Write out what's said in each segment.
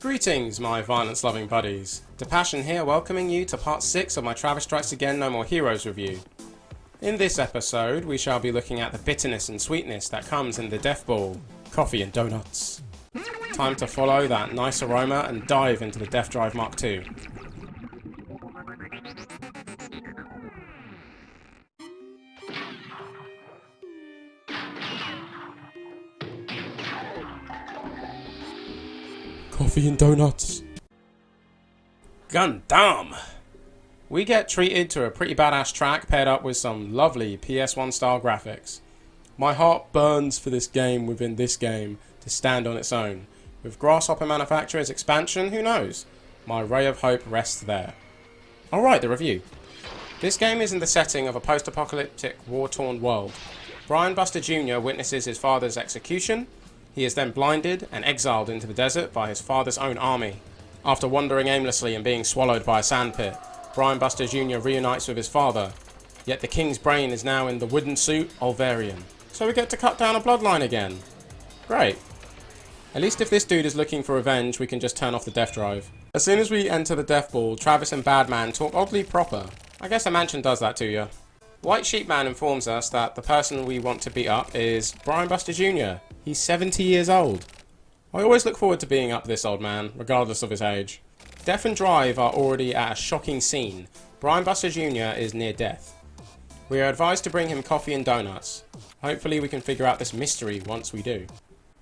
Greetings, my violence-loving buddies. Passion here, welcoming you to part 6 of my Travis Strikes Again No More Heroes review. In this episode, we shall be looking at the bitterness and sweetness that comes in the deathball, coffee and donuts. Time to follow that nice aroma and dive into the Death Drive Mark II. Coffee and donuts. Gundam! We get treated to a pretty badass track paired up with some lovely PS1 style graphics. My heart burns for this game within this game to stand on its own. With Grasshopper Manufacturer's expansion, who knows? My ray of hope rests there. Alright, the review. This game is in the setting of a post-apocalyptic, war-torn world. Brian Buster Jr. witnesses his father's execution. He is then blinded and exiled into the desert by his father's own army. After wandering aimlessly and being swallowed by a sandpit, Brian Buster Jr. reunites with his father. Yet the king's brain is now in the wooden suit Olverian. So we get to cut down a bloodline again. Great. At least if this dude is looking for revenge, we can just turn off the death drive. As soon as we enter the death ball, Travis and Badman talk oddly proper. I guess a mansion does that to you. White Sheep Man informs us that the person we want to beat up is Brian Buster Jr. He's 70 years old. I always look forward to being up this old man, regardless of his age. Death and Drive are already at a shocking scene. Brian Buster Jr. is near death. We are advised to bring him coffee and donuts. Hopefully we can figure out this mystery once we do.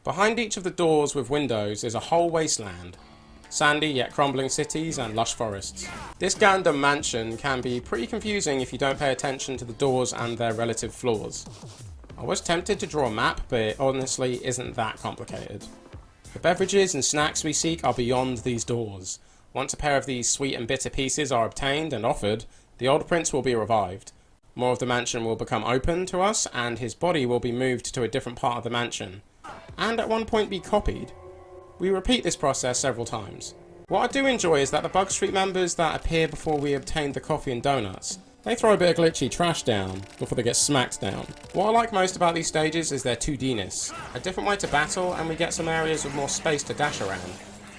Behind each of the doors with windows is a whole wasteland. Sandy yet crumbling cities and lush forests. This Gundam Mansion can be pretty confusing if you don't pay attention to the doors and their relative floors. I was tempted to draw a map, but it honestly isn't that complicated. The beverages and snacks we seek are beyond these doors. Once a pair of these sweet and bitter pieces are obtained and offered, the old prince will be revived. More of the mansion will become open to us, and his body will be moved to a different part of the mansion, and at one point be copied. We repeat this process several times. What I do enjoy is that the Bug Street members that appear before we obtain the coffee and donuts, they throw a bit of glitchy trash down before they get smacked down. What I like most about these stages is their 2D-ness. A different way to battle, and we get some areas with more space to dash around.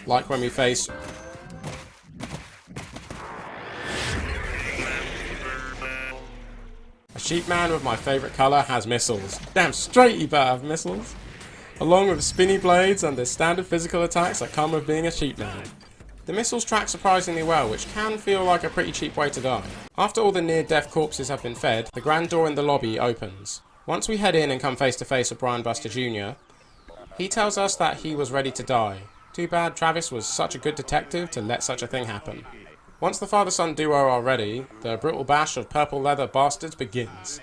Like when we face... A sheep man with my favourite colour has missiles. Damn straight he better have missiles. Along with spinny blades and the standard physical attacks that come with being a sheep man. The missiles track surprisingly well, which can feel like a pretty cheap way to die. After all the near-death corpses have been fed, the grand door in the lobby opens. Once we head in and come face to face with Brian Buster Jr., he tells us that he was ready to die. Too bad Travis was such a good detective to let such a thing happen. Once the father-son duo are ready, the brutal bash of purple leather bastards begins.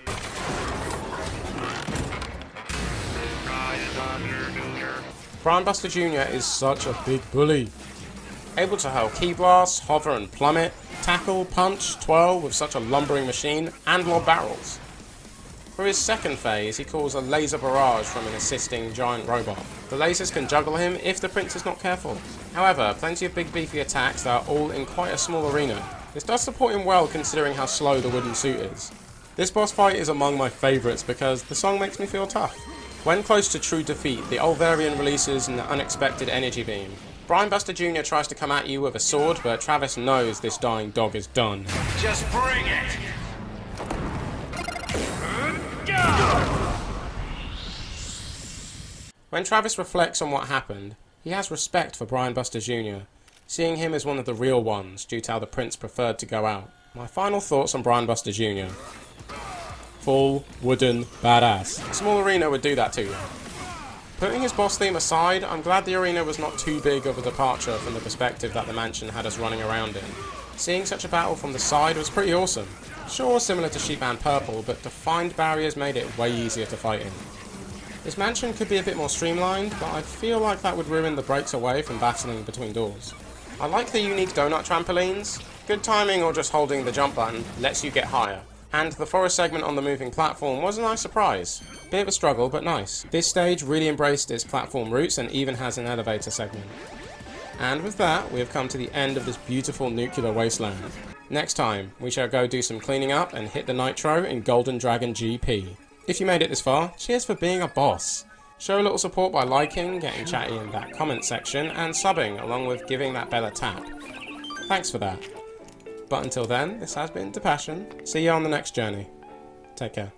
Brian Buster Jr. is such a big bully. Able to hurl key blasts, hover and plummet, tackle, punch, twirl with such a lumbering machine, and lob barrels. For his second phase, he calls a laser barrage from an assisting giant robot. The lasers can juggle him if the prince is not careful. However, plenty of big beefy attacks that are all in quite a small arena. This does support him well considering how slow the wooden suit is. This boss fight is among my favourites because the song makes me feel tough. When close to true defeat, the Olverian releases an unexpected energy beam. Brian Buster Jr. tries to come at you with a sword, but Travis knows this dying dog is done. Just bring it! When Travis reflects on what happened, he has respect for Brian Buster Jr., seeing him as one of the real ones due to how the prince preferred to go out. My final thoughts on Brian Buster Jr. Full, wooden, badass. A small arena would do that to you. Putting his boss theme aside, I'm glad the arena was not too big of a departure from the perspective that the mansion had us running around in. Seeing such a battle from the side was pretty awesome. Sure, similar to Sheep Man Purple, but defined barriers made it way easier to fight in. This mansion could be a bit more streamlined, but I feel like that would ruin the breaks away from battling between doors. I like the unique donut trampolines. Good timing or just holding the jump button lets you get higher. And the forest segment on the moving platform was a nice surprise. Bit of a struggle, but nice. This stage really embraced its platform roots and even has an elevator segment. And with that, we have come to the end of this beautiful nuclear wasteland. Next time, we shall go do some cleaning up and hit the nitro in Golden Dragon GP. If you made it this far, cheers for being a boss. Show a little support by liking, getting chatty in that comment section, and subbing, along with giving that bell a tap. Thanks for that. But until then, this has been DePassion. See you on the next journey. Take care.